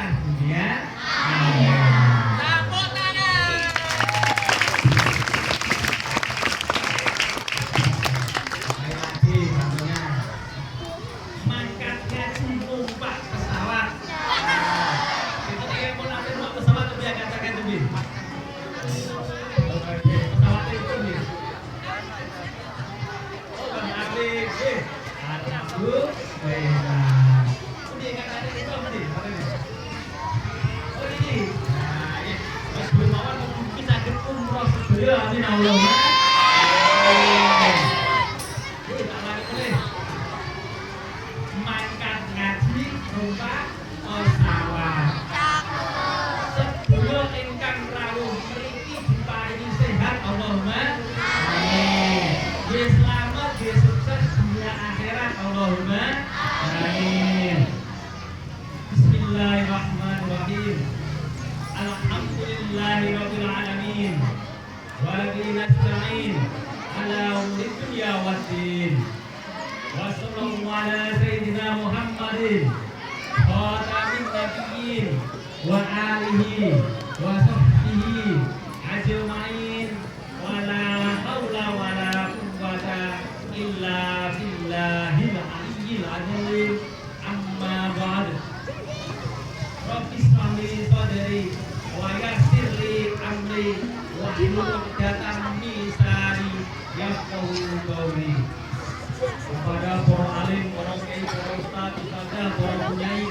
berkah dunia akhirat. Tepuk tangan. Baik lagi contohnya mangkat gaji numpak pesawat. Itu dia mau nanti numpak pesawat itu dia katakan itu nih. Pesawat itu nih. Oh kan asli sih. Ada bu, benar. Ini kata itu apa nih? Oh ini. Nah ini. Mas Gunawan mungkin sakit umroh sebelum amin Allah. Mangkat ngaji numpak pesawat. Sedulur ingkang rawuh mriki diparingi sehat Allahumma amin. Nggih selamat, nggih sukses dunia akhirat Allahumma amin. Bismillahirrahmanirrahim. Alhamdulillahirabbil alamin. Wa bihi nasta'in ala umuri dunya waddin. Wa sallallahu ala sayyidina Muhammadin khatamin nabiyyin wa alihi wa sahbihi ajma'in wa la haula wa la quwwata illa billahil aliyyil azim. Amma ba'd. Rabbi ishrah li sadri wa yassir li amri wa hlul 'uqdatam min lisani yafqahu qawli. Kepada para alim, para kiai, para ustaz, ustazah, para kiai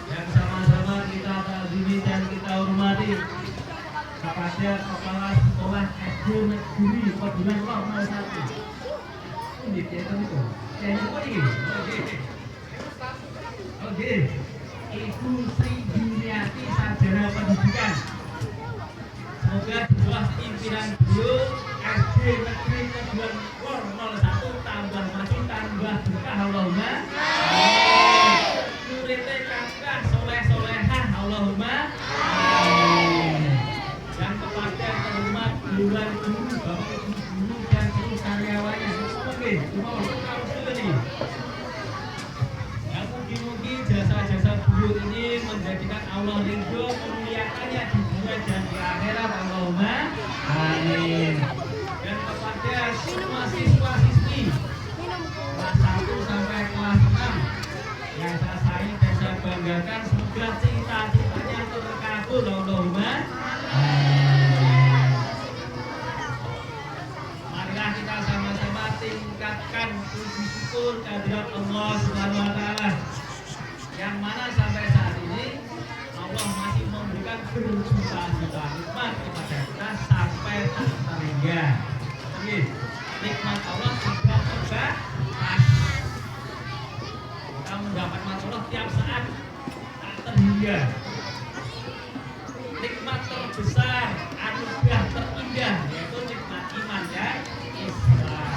yang sama-sama kita ta'zimi dan kita hormati, kepada kepala sekolah SD Negeri Padulan 01. Ini dia itu. Oke. Ibu Sri Juniati Sarjana Pendidikan. Semoga di bawah pimpinan beliau SD Negeri Padulan 01 tambah maju tambah berkah Allahumma amin. Muridnya kakak soleh-solehah Allahumma amin. Dan kepada terhormat bulan guru, bapak ibu guru dan seluruh karyawannya. Oke, cuma harus dulu nih. Yang mungkin jasa-jasa beliau ini menjadikan Allah ridho, memuliakannya di dunia dan di akhirat Allahumma amin. Dan kepada semua siswa-siswi kelas 1 sampai kelas 6 yang saya sayang dan saya banggakan, semoga cita-citanya terkabul Allahumma amin. Marilah kita sama-sama tingkatkan puji syukur kehadirat Allah Subhanahu wa taala, yang mana sampai saat ini Allah masih memberikan berjuta-juta nikmat kepada kita sampai tak terhingga. Nikmat Allah tidak terbatas. Kita mendapat nikmat Allah tiap saat tak terhingga. Nikmat terbesar, anugerah terindah yaitu nikmat iman dan Islam.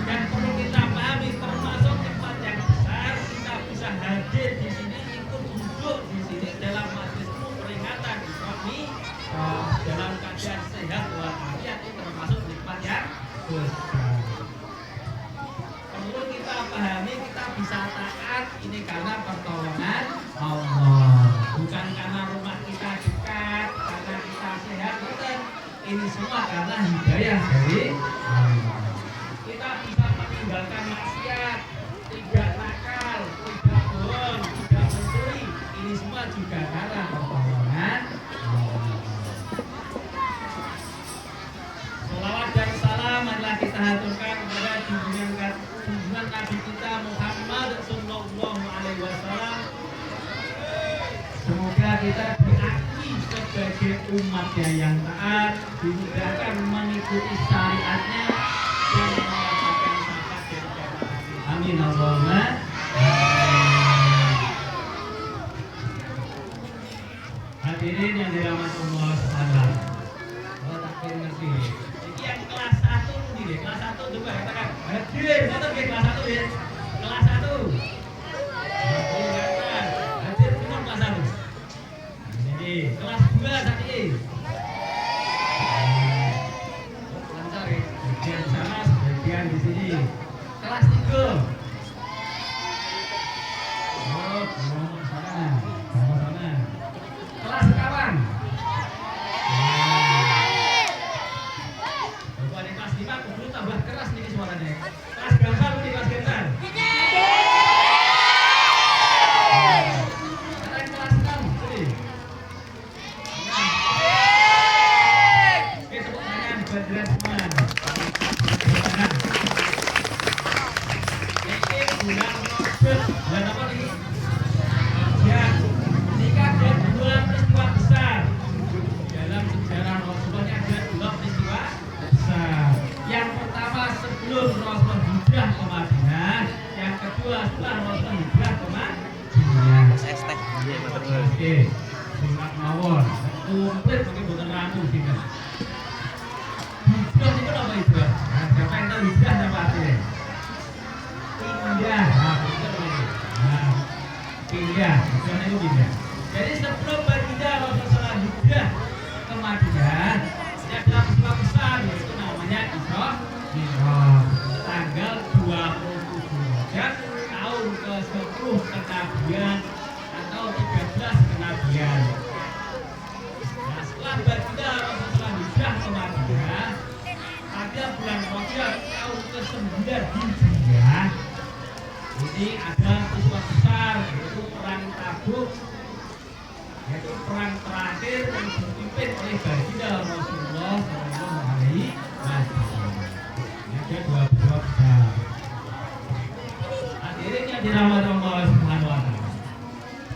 Dan perlu kita pahami, termasuk nikmat yang besar, kita bisa hadir di sini, ikut duduk di sini dalam majelis peringatan Islam dalam keadaan sehat walafiat, itu termasuk nikmat yang besar. Perlu kita pahami, kita bisa taat ini karena pertolongan Allah, bukan karena rumah kita dekat, karena kita sehat, bukan. Ini semua karena hidayah dari Allah. Kita bisa meninggalkan maksiat, tidak nakal, tidak bohong, tidak mencuri. Ini semua juga karena pertolongan Allah. Salawat dan salam adalah kita haturkan kepada junjungan Nabi kita Muhammad Sallallahu Alaihi Wasallam. Semoga kita diakui sebagai umatnya yang taat, dimudahkan mengikuti syariatnya dan mendapatkan syafaat dari Allah. Amin Allahumma amin. Hadirin yang dirahmati Allah sekalian. Oh tak ngerti. Ini yang kelas 1 nih, kelas 1 coba katakan. Hadir, satu ke kelas 1 ya. Kelas 1. Hadir semua kelas 1. Ini kelas 2 saat ini. Lancar ya. Bagian sana, bagian di sini. Kelas 3. Oh, Oke, singkat mawon. Komplit mungkin boten rampung singkat. Hijrah itu apa hijrah? Nah, siapa yang tahu hijrah apa artinya? Pindah. Nah, itu ini. Nah, pindah. Hijrah itu pindah. Jadi sebelum berpindah Rasulullah hijrah ke Madinah, yang dalam sebuah besar yaitu namanya Isra Mi'raj. Tanggal 27 Rajab tahun ke-10 kenabian atau 13 kenabian. Nah, setelah berpindah Rasulullah hijrah ke Madinah pada bulan Rajab tahun ke-9 Hijriah, ini ada peristiwa besar yaitu perang Tabuk, yaitu perang terakhir yang dipimpin oleh baginda Rasulullah Shallallahu Alaihi Wasallam. Ada dua besar. Hadirin yang dirahmati Allah Subhanahu Wa Taala.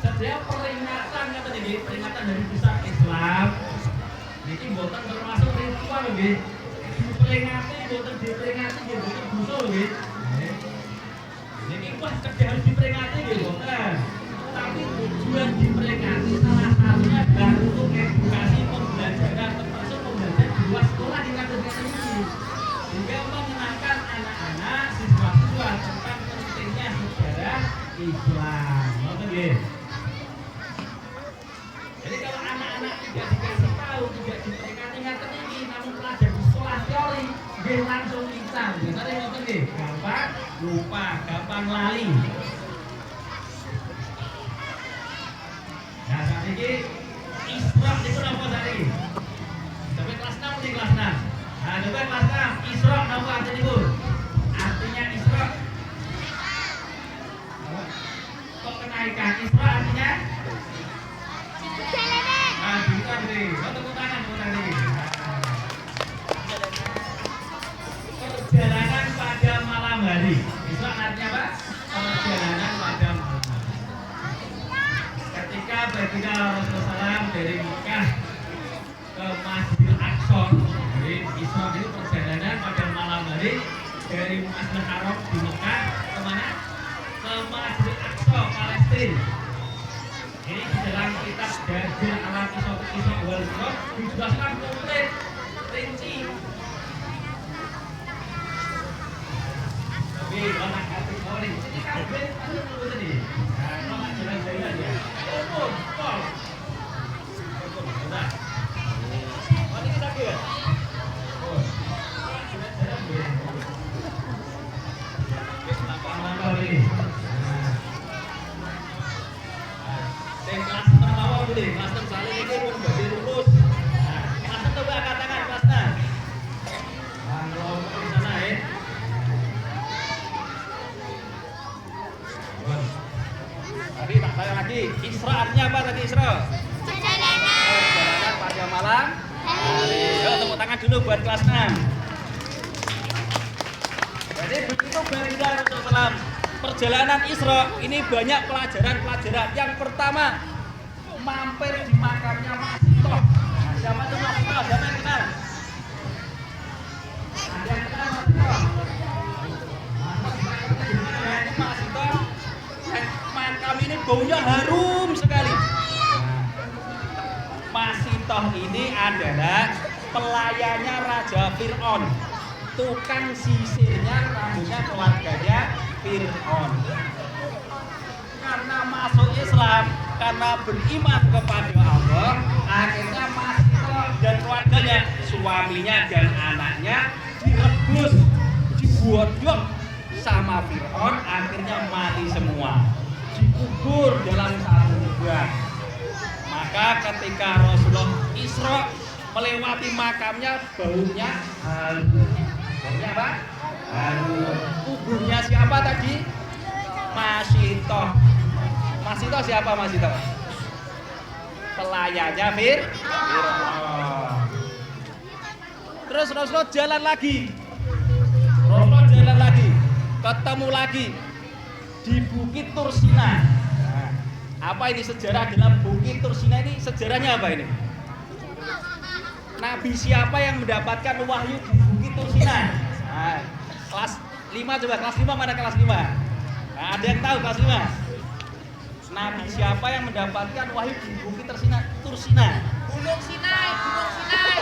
Setiap peringatan kata ini peringatan dari besar Islam. Ini bukan termasuk ritual, nggih. Diperingati bukan diperingati, nggih, bukan dosa, nggih. Ini wah kerja harus diperingati, nggih, bukan. Tapi tujuan diperingati salah satunya adalah untuk edukasi pembelajaran, termasuk pembelajaran di luar sekolah di kampus ini, sehingga mengenalkan anak-anak siswa-siswa tentang pentingnya sejarah Islam. Nggih. Jadi kalau anak-anak tidak dikasih tahu, tidak diperingati ngaten iki, namun pelajar di sekolah teori, nggih langsung insang. Biasane ngoten nggih, gampang lupa, gampang lali. Nah, saat ini Isra itu apa saat ini? Sampai kelas 6 di kelas 6. Nah, coba kelas 6 Isra apa artinya itu? Artinya Isra kok kenaikan? Isra artinya? Nah, bukan nih. Tepuk tangan, tepuk tangan ini. Perjalanan pada malam hari. Isra artinya apa? Perjalanan pada malam hari. Ketika baginda Rasulullah SAW dari Mekah ke Masjidil Aqsa, jadi Isra itu perjalanan pada malam hari dari Masjidil Haram di Mekah ke mana? Ke Masjidil Aqsa, Palestina. Ini di dalam kitab Dajjal Alam Kisah wal Hikmah dijelaskan komplit, rinci. Tapi anak hati orang ini kabeh ada dulu tadi. Nah, kalau jalan-jalan ya. Oh, pol. Sudah. Oh, ini sakit ya? Oh. Jalan-jalan ya. Kenapa ini? Kelas pertama boleh, kelas saling ini pun bagi lulus. Nah, kelas coba angkat tangan kelasnya. Kalau di sana ya. Tadi tak tanya lagi, Isra artinya apa tadi Isra? Perjalanan pada malam hari. Yuk tepuk tangan dulu buat kelas 6. Jadi begitu baginda Rasulullah perjalanan Isra ini banyak pelajaran-pelajaran. Yang pertama, mampir di makamnya Masitoh. Nah, siapa itu Masitoh? Siapa yang kenal? Ada yang kenal Masitoh? Masitoh, makam ini baunya harum sekali. Masitoh ini adalah pelayannya Raja Fir'aun, tukang sisirnya rambutnya keluarganya Fir'aun. Karena masuk Islam, karena beriman kepada Allah, akhirnya Masitoh dan keluarganya, suaminya dan anaknya direbus, digodok sama Fir'aun, akhirnya mati semua, dikubur dalam satu lubang. Maka ketika Rasulullah Isra melewati makamnya, baunya harum. Baunya apa? Harum. Kuburnya siapa tadi? Masitoh. Masitoh siapa Masitoh? Pelayannya Fir'aun. Terus Rasulullah jalan lagi. Ketemu lagi di Bukit Tursina. Nah, apa ini sejarah dalam Bukit Tursina ini? Sejarahnya apa ini? Nabi siapa yang mendapatkan wahyu di Bukit Tursina? Nah, kelas 5 coba, kelas 5 mana kelas 5? Nah, ada yang tahu kelas 5? Nabi siapa yang mendapatkan wahyu di Bukit Tursina? Gunung Sinai, Gunung Sinai.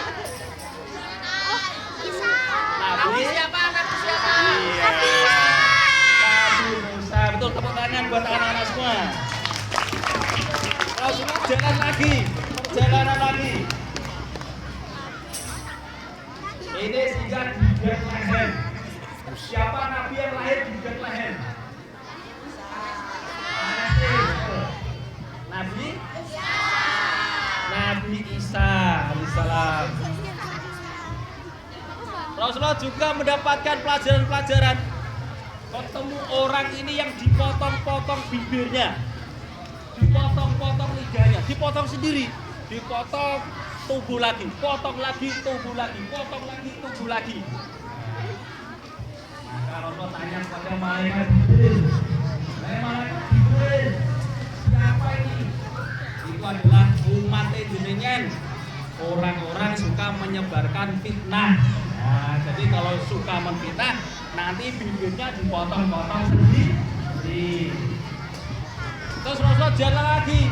Nabi siapa? Nabi siapa? Iya. Nabi Musa. Betul, tepuk tangan buat anak-anak semua. Kalau semua jalan lagi, perjalanan lagi. Ini sehingga di Bethlehem. Siapa nabi yang lahir di Bethlehem? Nabi Isa alaihissalam. Rasulullah juga mendapatkan pelajaran-pelajaran. Ketemu orang ini yang dipotong-potong bibirnya, dipotong-potong lidahnya, dipotong sendiri, dipotong tubuh lagi, potong lagi, tubuh lagi, potong lagi, tubuh lagi. Maka Rasulullah tanya kepada malaikat Jibril, malaikat Jibril, siapa ini? Itu adalah umat jenengan, orang-orang suka menyebarkan fitnah. Nah, jadi kalau suka menfitnah, nanti bibirnya dipotong-potong sendiri. Terus Rasulullah jalan lagi,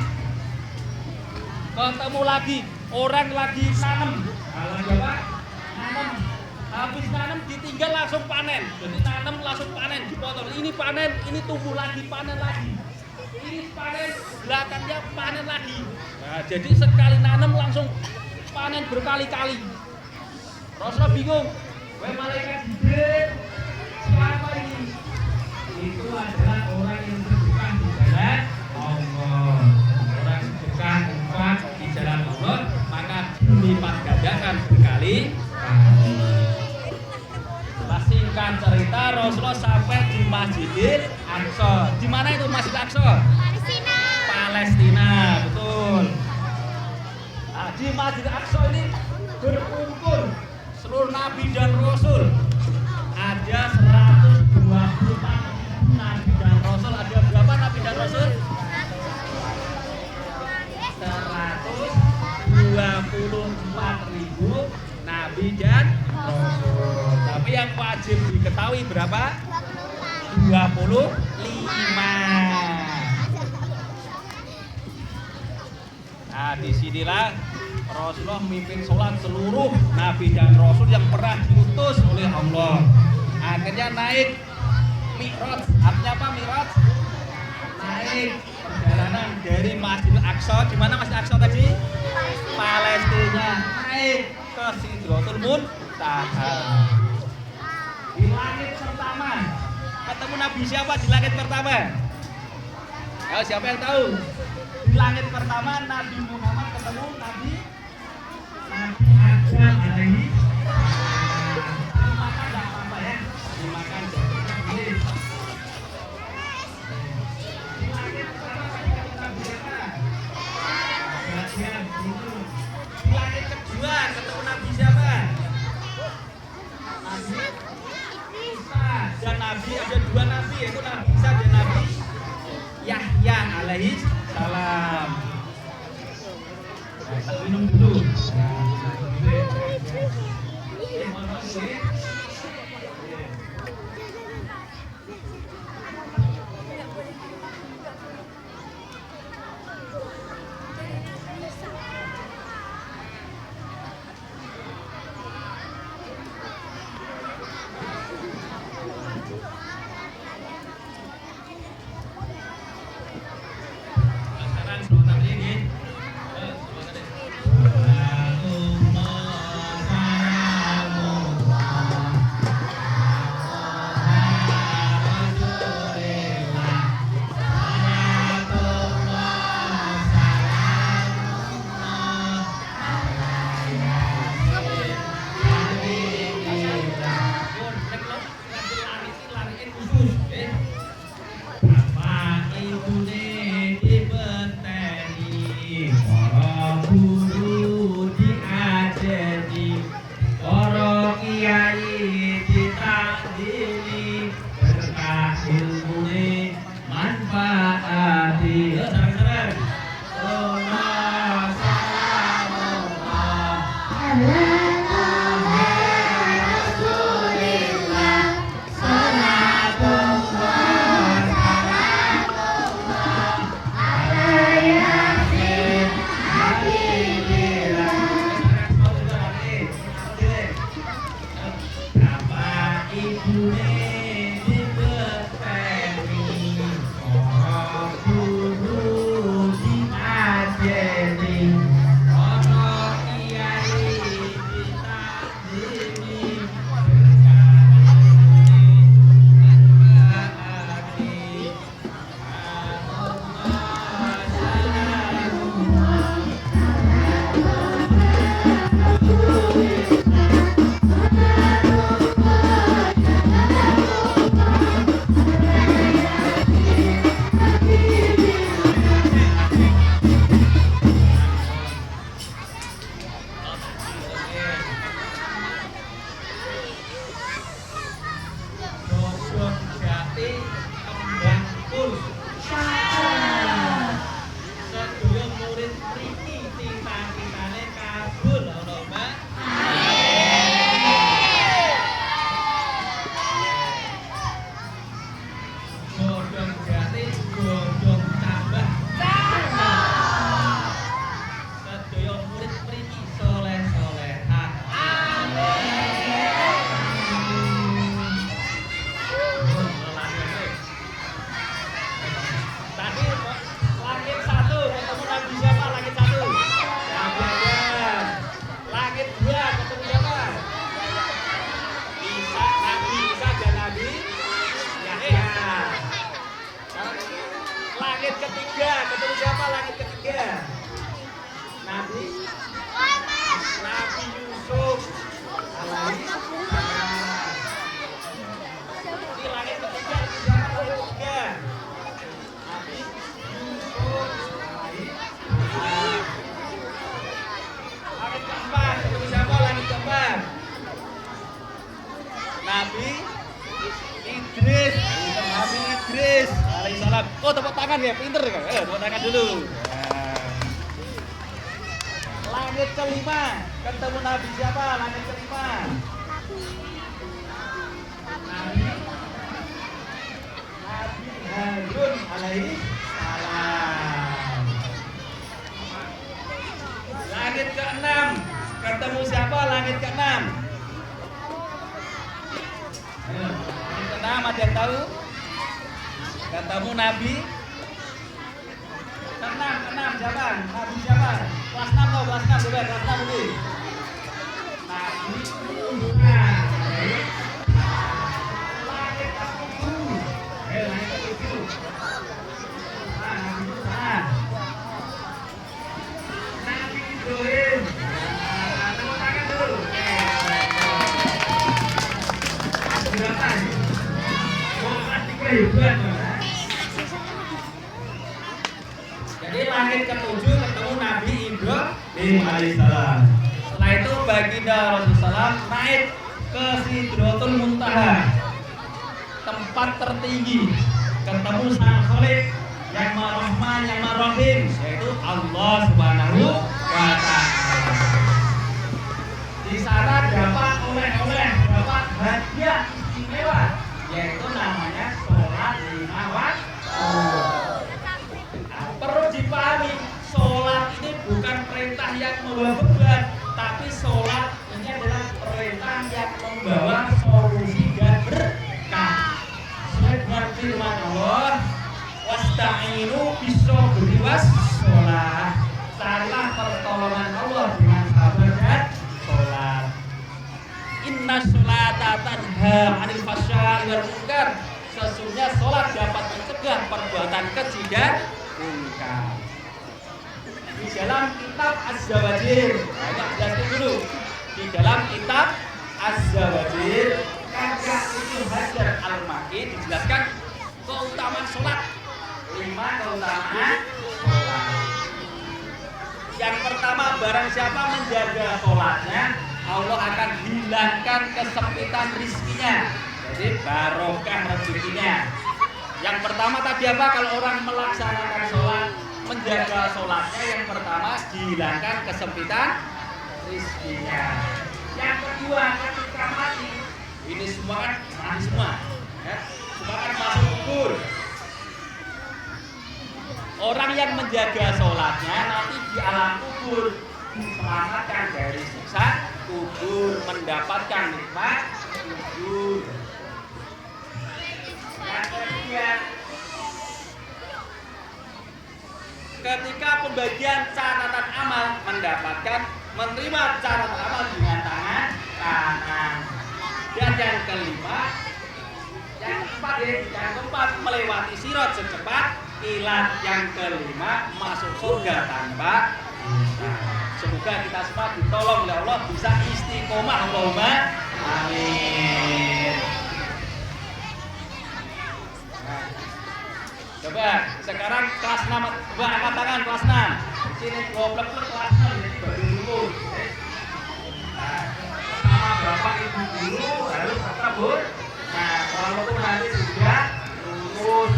ketemu lagi orang lagi nanam. Kalau siapa? Nanam. Habis nanam ditinggal langsung panen. Jadi nanam langsung panen, dipotong. Ini panen, ini tumbuh lagi, panen lagi. Ini panen, belakangnya panen lagi. Nah, jadi sekali nanam langsung panen berkali-kali. Rasulullah bingung. Wah, malaikat Jibril, siapa ini? Itu adalah orang yang sedekah di jalan Allah. Orang sedekah infak di jalan Allah, maka dilipat gandakan berkali-kali. Singkat cerita, Rasulullah sampai di Masjidil Aqsa. Di mana itu Masjid Aqsa? Palestina, betul. Nah, di Masjid Aqsa ini berkumpul seluruh nabi dan rasul. Ada 124 nabi dan rasul. Ada berapa nabi dan rasul? 124.000 nabi dan rasul. Tapi yang wajib diketahui berapa? 25. Nah, disinilah Rasulullah memimpin sholat seluruh nabi dan rasul yang pernah diutus oleh Allah. Akhirnya naik Mi'raj. Artinya apa Mi'raj? Naik perjalanan dari Masjidil Aqsa. Di mana Masjid Aqsa tadi? Palestina. Naik ke Sidratul Muntaha. Di langit pertama ketemu Nabi siapa di langit pertama? Ayo, siapa yang tahu? Di langit pertama Nabi Muhammad ketemu Nabi Adam alaihi. Dimakan enggak apa-apa ya? Dimakan jadi. Di langit pertama ketemu Nabi siapa? Di langit kedua ketemu Nabi siapa? Nabi Isa. Dan Nabi ada dua Nabi, yaitu Nabi Isa dan Nabi Yahya alaihi salam. Kita minum dulu. Ini langit ketiga siapa langit ketiga? Nabi Yusuf alaihi salam. Langit keempat ketemu siapa langit keempat? Nabi Idris. Nabi Idris alaihissalam. Oh, tepuk tangan ya, pinter kan? Tepuk tangan dulu. Langit kelima ketemu Nabi siapa? Langit kelima. Nabi Harun alaihissalam. Langit keenam ketemu siapa? Langit keenam. Langit keenam ada yang tahu? Ketemu Nabi keenam siapa? Nabi siapa? Kelas 6 tau? Kelas 6 coba, kelas 6 dulu. Nabi Musa. Langit ketujuh. Langit ketujuh. Nabi Musa. Nabi Ibrahim. Tepuk tangan dulu. Berapa? Oh, pasti kehidupan. Jadi langit ketujuh ketemu Nabi Ibrahim alaihissalam. Setelah itu baginda Rasulullah naik ke Sidratul Muntaha, tempat tertinggi, ketemu Sang Khalik yang Mar-Rahman yang Mar-Rahim, yaitu Allah Subhanahu wa Ta'ala. Di sana dapat oleh-oleh, dapat hadiah istimewa, yaitu namanya sholat 5 waktu. Perlu dipahami, sholat ini bukan perintah yang membawa beban, tapi sholat ini adalah perintah yang membawa solusi dan berkah. Sesuai dengan firman Allah, wasta'inu bis-shobri was-sholah. Carilah pertolongan Allah dengan sabar dan sholat. Inna sholata tanha 'anil fahsya'i wal munkar. Sesungguhnya sholat dapat mencegah perbuatan keji dan munkar. Di dalam kitab Az-Zawajir, banyak jelaskan dulu. Di dalam kitab Az-Zawajir, karya Ibnu Hajar Al-Makki dijelaskan keutamaan sholat. 5 keutamaan sholat. Yang pertama, barang siapa menjaga sholatnya, Allah akan hilangkan kesempitan rizkinya. Jadi barokah rezekinya. Yang pertama tadi apa? Kalau orang melaksanakan sholat, menjaga sholatnya, yang pertama dihilangkan kesempitan rizkinya. Yang kedua, ketika mati, ini semua kan mati semua, ya? Semua kan masuk kubur. Orang yang menjaga sholatnya nanti di alam kubur diselamatkan dari siksa kubur, mendapatkan nikmat kubur. Yang ketiga, ketika pembagian catatan amal mendapatkan menerima catatan amal dengan tangan kanan. Dan yang kelima, yang keempat melewati sirat secepat kilat. Yang kelima masuk surga tanpa hisab. Semoga kita semua ditolong oleh Allah bisa istiqomah. Allahumma amin. Coba sekarang kelas 6, coba angkat tangan kelas 6. Sini goblok kelas 6 jadi baru dulu. Sama bapak ibu dulu harus tetap bur. Nah, kalau nanti sudah lulus.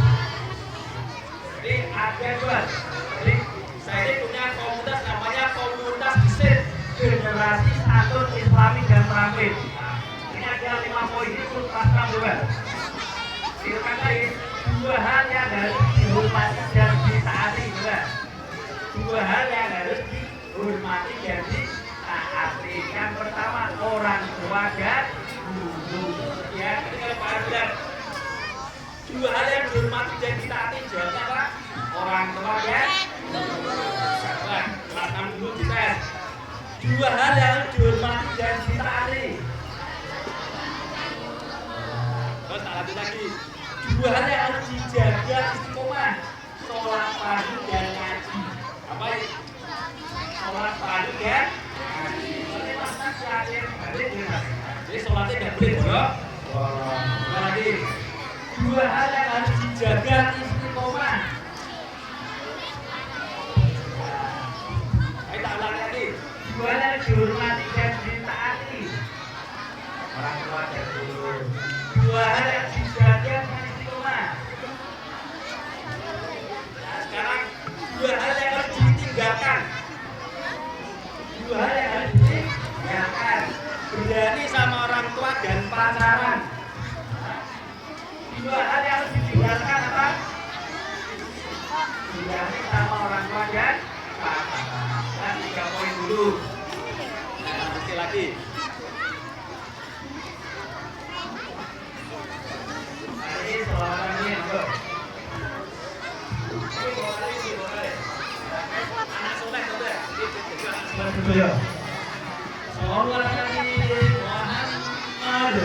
Jadi ada buat. Jadi saya ini punya komunitas namanya komunitas Isin Generasi Santun Islami dan Terampil. Ini ada 5 poin itu kelas 6 coba. Itu kan tadi 2 hal yang harus dihormati dan ditaati, coba. 2 hal yang harus dihormati dan ditaati. Yang pertama orang tua dan guru. Ya, jadi kalau Pak bilang 2 hal yang dihormati dan ditaati, jawabnya apa? Orang tua dan guru. Coba, kelas 6 dulu dites. 2 hal yang harus dihormati dan ditaati. Terus tak lanjut lagi. 2 hal yang harus dijaga istiqomah, sholat fardu dan ngaji. Apa ini? Sholat fardu dan ngaji. Ini maksudnya siapin balik ya. dijaga istiqomah. Ayo tak ulangi lagi. Dua hal yang dihormati dan ditaati, orang tua dan guru. Dua hal yang dijaga dengan istiqomah. Nah, sekarang dua hal yang harus ditinggalkan. Dua hal yang harus ditinggalkan. Berani sama orang tua dan pacaran. Dua hal yang harus ditinggalkan apa? Berani sama orang tua dan pacaran. Nah, 3 poin dulu. Nah, sekali lagi. Nah, ini soalan ini, bro. Ini boleh. Anak soleh, soleh. Anak soleh, ya. Soalan ini, Muhammad.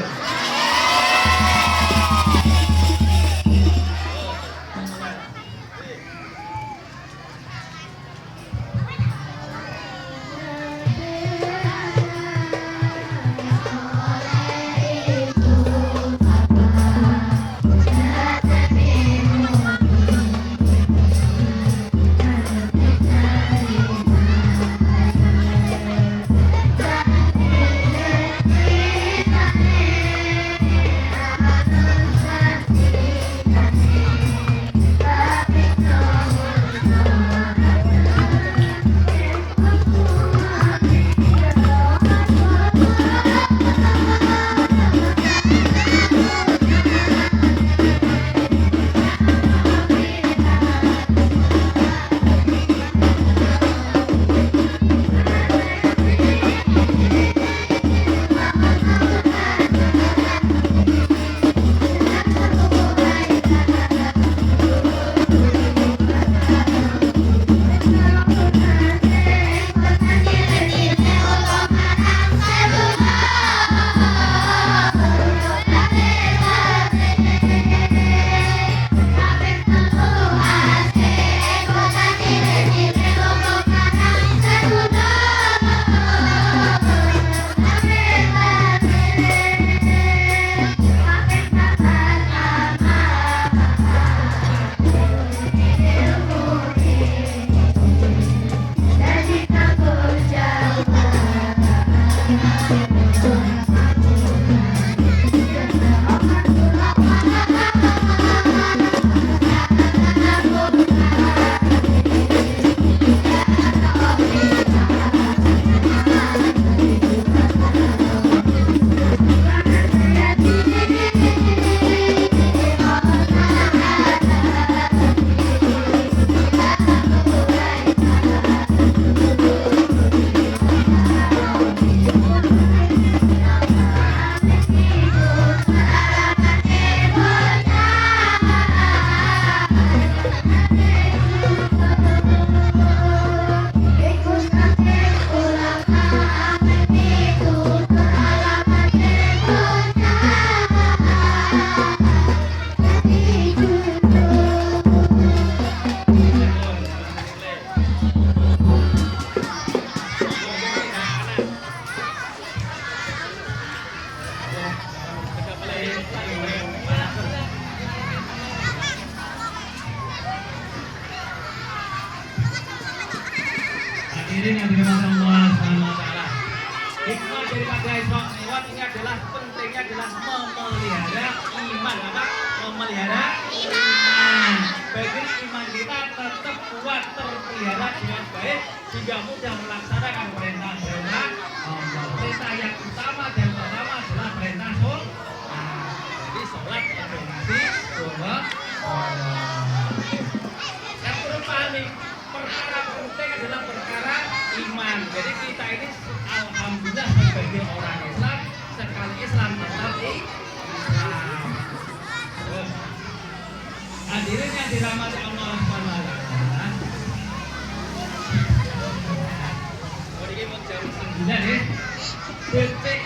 Hadirin yang dirahmati Allah Subhanahu wa taala. Hikmah daripada Isra Mi'raj ini adalah pentingnya adalah memelihara iman, apa? Memelihara iman. Bagi iman kita tetap kuat terpelihara dengan baik sehingga mudah melaksanakan perintah-perintah Allah. Perintah yang utama dan pertama adalah perintah sholat. Jadi sholat koordinasi sholat. Yang perlu pahami perkara penting adalah perkara iman. Jadi kita ini alhamdulillah sebagai orang Islam, sekali Islam tetap Islam. Hadirin yang dirahmati Allah Subhanahu wa taala. Ini mau jam 9 ya. Detik